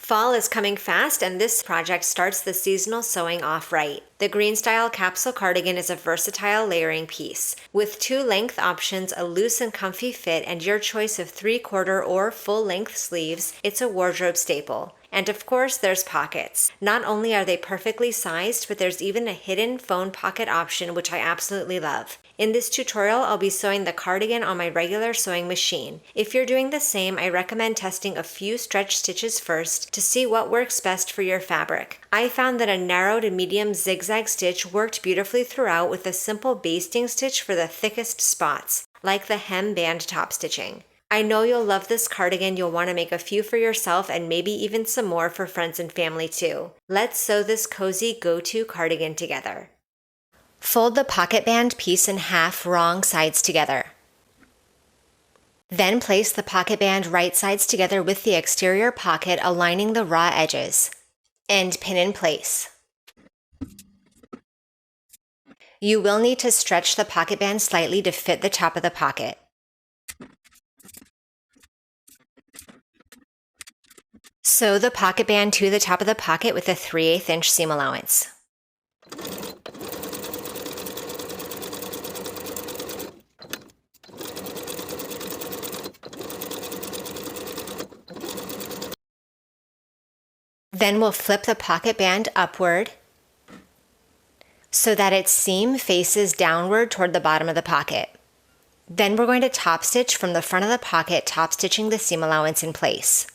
Fall is coming fast, and this project starts the seasonal sewing off right. The Greenstyle Capsule Cardigan is a versatile layering piece. With 2 length options, a loose and comfy fit, and your choice of 3/4 or full-length sleeves, it's a wardrobe staple. And of course, there's pockets. Not only are they perfectly sized, but there's even a hidden phone pocket option, which I absolutely love. In this tutorial, I'll be sewing the cardigan on my regular sewing machine. If you're doing the same, I recommend testing a few stretch stitches first to see what works best for your fabric. I found that a narrow to medium zigzag stitch worked beautifully throughout, with a simple basting stitch for the thickest spots, like the hem band top stitching. I know you'll love this cardigan. You'll want to make a few for yourself and maybe even some more for friends and family too. Let's sew this cozy go-to cardigan together. Fold the pocket band piece in half, wrong sides together. Then place the pocket band right sides together with the exterior pocket, aligning the raw edges, and pin in place. You will need to stretch the pocket band slightly to fit the top of the pocket. Sew the pocket band to the top of the pocket with a 3/8 inch seam allowance. Then we'll flip the pocket band upward so that its seam faces downward toward the bottom of the pocket. Then we're going to top stitch from the front of the pocket, top stitching the seam allowance in place.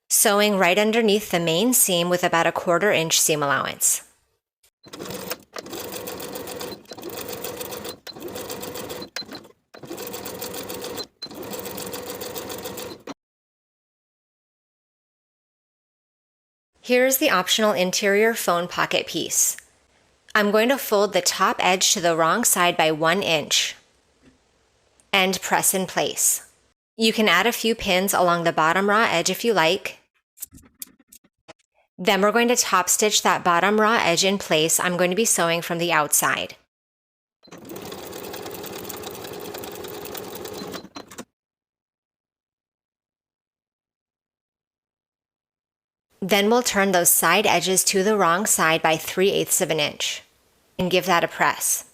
Sewing right underneath the main seam with about a 1/4 inch seam allowance. Here's the optional interior phone pocket piece. I'm going to fold the top edge to the wrong side by 1 inch and press in place. You can add a few pins along the bottom raw edge if you like. Then we're going to top stitch that bottom raw edge in place. I'm going to be sewing from the outside. Then we'll turn those side edges to the wrong side by 3/8 of an inch and give that a press.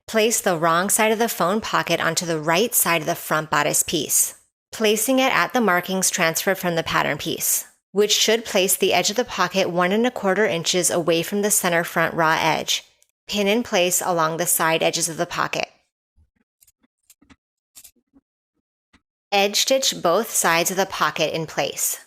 Place the wrong side of the phone pocket onto the right side of the front bodice piece, placing it at the markings transferred from the pattern piece, which should place the edge of the pocket 1 1/4 inches away from the center front raw edge. Pin in place along the side edges of the pocket. Edge stitch both sides of the pocket in place.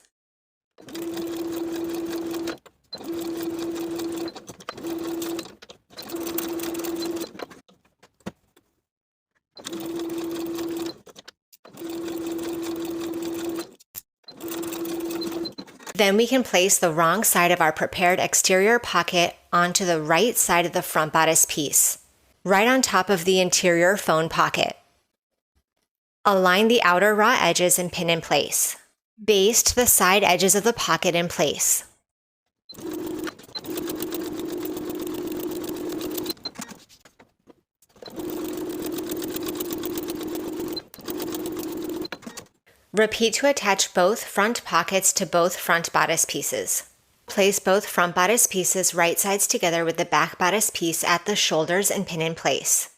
Then we can place the wrong side of our prepared exterior pocket onto the right side of the front bodice piece, right on top of the interior phone pocket. Align the outer raw edges and pin in place. Baste the side edges of the pocket in place. Repeat to attach both front pockets to both front bodice pieces. Place both front bodice pieces right sides together with the back bodice piece at the shoulders and pin in place.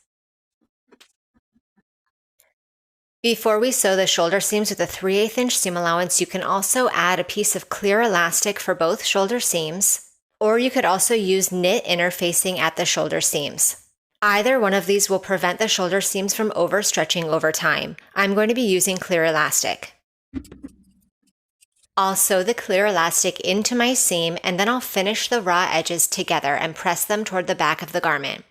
Before we sew the shoulder seams with a 3/8 inch seam allowance, you can also add a piece of clear elastic for both shoulder seams, or you could also use knit interfacing at the shoulder seams. Either one of these will prevent the shoulder seams from overstretching over time. I'm going to be using clear elastic. I'll sew the clear elastic into my seam, and then I'll finish the raw edges together and press them toward the back of the garment.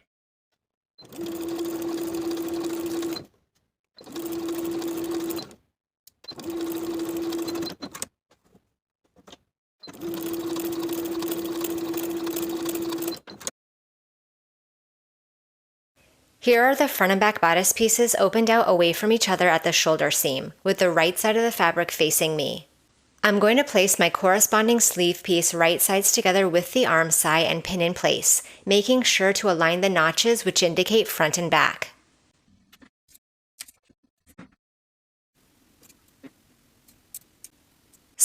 Here are the front and back bodice pieces opened out away from each other at the shoulder seam, with the right side of the fabric facing me. I'm going to place my corresponding sleeve piece right sides together with the arm side and pin in place, making sure to align the notches which indicate front and back.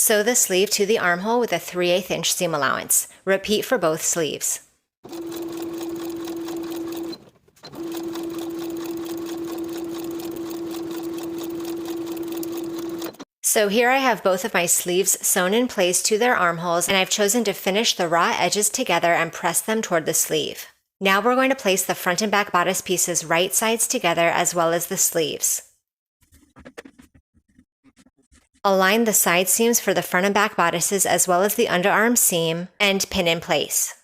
Sew the sleeve to the armhole with a 3/8 inch seam allowance. Repeat for both sleeves. So here I have both of my sleeves sewn in place to their armholes, and I've chosen to finish the raw edges together and press them toward the sleeve. Now we're going to place the front and back bodice pieces right sides together as well as the sleeves. Align the side seams for the front and back bodices as well as the underarm seam and pin in place.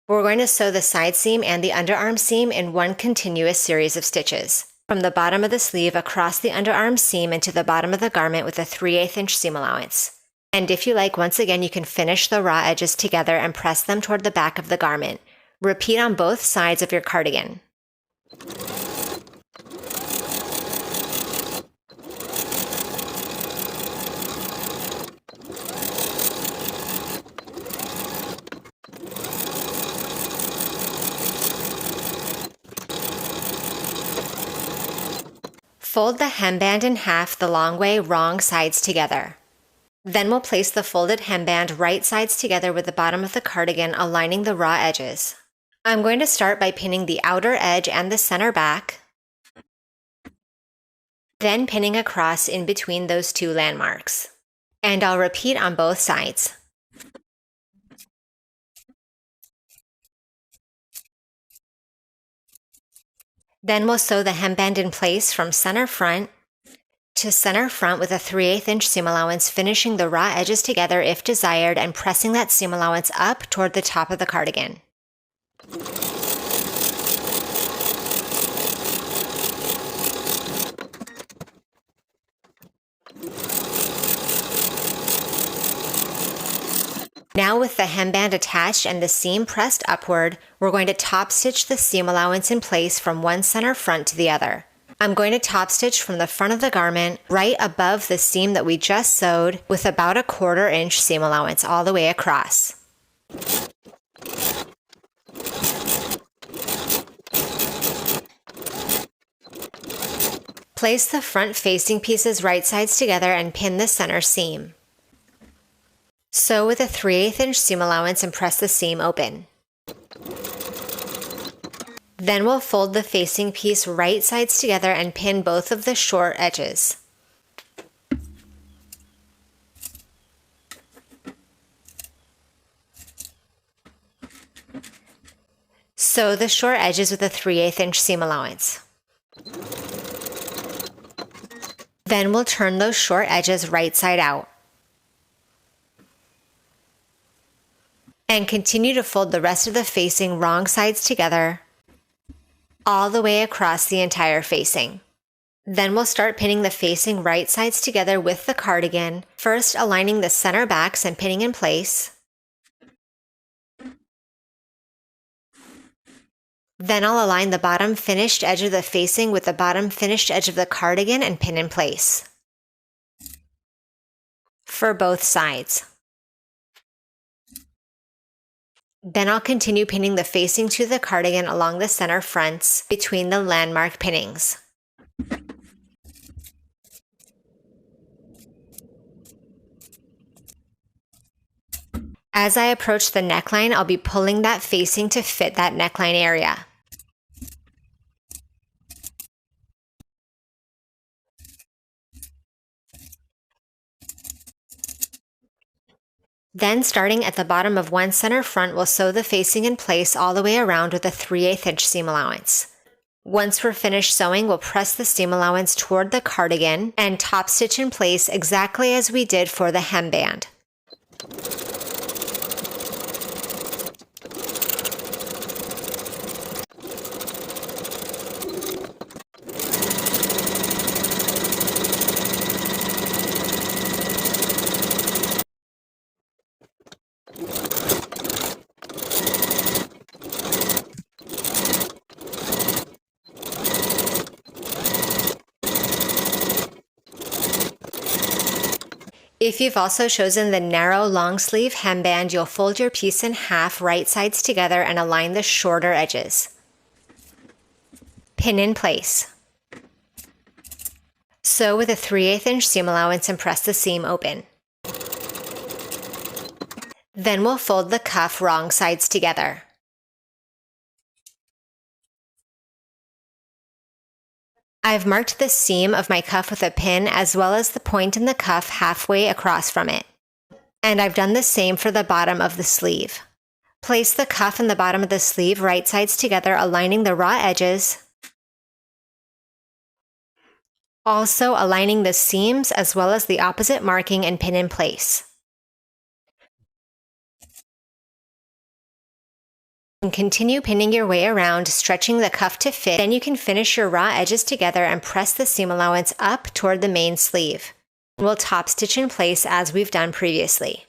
We're going to sew the side seam and the underarm seam in one continuous series of stitches, from the bottom of the sleeve across the underarm seam into the bottom of the garment with a 3/8 inch seam allowance. And if you like, once again, you can finish the raw edges together and press them toward the back of the garment. Repeat on both sides of your cardigan. Fold the hemband in half the long way, wrong sides together. Then we'll place the folded hemband right sides together with the bottom of the cardigan, aligning the raw edges. I'm going to start by pinning the outer edge and the center back, then pinning across in between those two landmarks. And I'll repeat on both sides. Then we'll sew the hemband in place from center front to center front with a 3/8 inch seam allowance, finishing the raw edges together if desired and pressing that seam allowance up toward the top of the cardigan. Now with the hemband attached and the seam pressed upward, we're going to top stitch the seam allowance in place from one center front to the other. I'm going to top stitch from the front of the garment right above the seam that we just sewed with about a 1/4 inch seam allowance all the way across. Place the front facing pieces right sides together and pin the center seam. Sew with a 3/8 inch seam allowance and press the seam open. Then we'll fold the facing piece right sides together and pin both of the short edges. Sew the short edges with a 3/8 inch seam allowance. Then we'll turn those short edges right side out. And continue to fold the rest of the facing wrong sides together all the way across the entire facing. Then we'll start pinning the facing right sides together with the cardigan, first aligning the center backs and pinning in place. Then I'll align the bottom finished edge of the facing with the bottom finished edge of the cardigan and pin in place for both sides. Then I'll continue pinning the facing to the cardigan along the center fronts between the landmark pinnings. As I approach the neckline, I'll be pulling that facing to fit that neckline area. Then, starting at the bottom of one center front, we'll sew the facing in place all the way around with a 3/8 inch seam allowance. Once we're finished sewing, we'll press the seam allowance toward the cardigan and top stitch in place exactly as we did for the hemband. If you've also chosen the narrow long sleeve hemband, you'll fold your piece in half right sides together and align the shorter edges. Pin in place. Sew with a 3/8 inch seam allowance and press the seam open. Then we'll fold the cuff wrong sides together. I've marked the seam of my cuff with a pin as well as the point in the cuff halfway across from it. And I've done the same for the bottom of the sleeve. Place the cuff and the bottom of the sleeve right sides together, aligning the raw edges. Also aligning the seams as well as the opposite marking and pin in place. And continue pinning your way around, stretching the cuff to fit. Then you can finish your raw edges together and press the seam allowance up toward the main sleeve. We'll top stitch in place as we've done previously.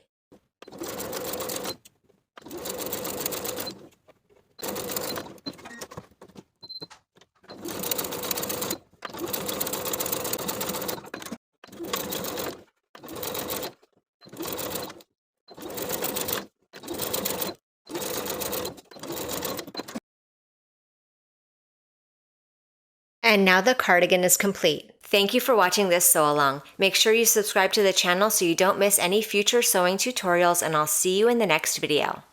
And now the cardigan is complete. Thank you for watching this sew along. Make sure you subscribe to the channel so you don't miss any future sewing tutorials, and I'll see you in the next video.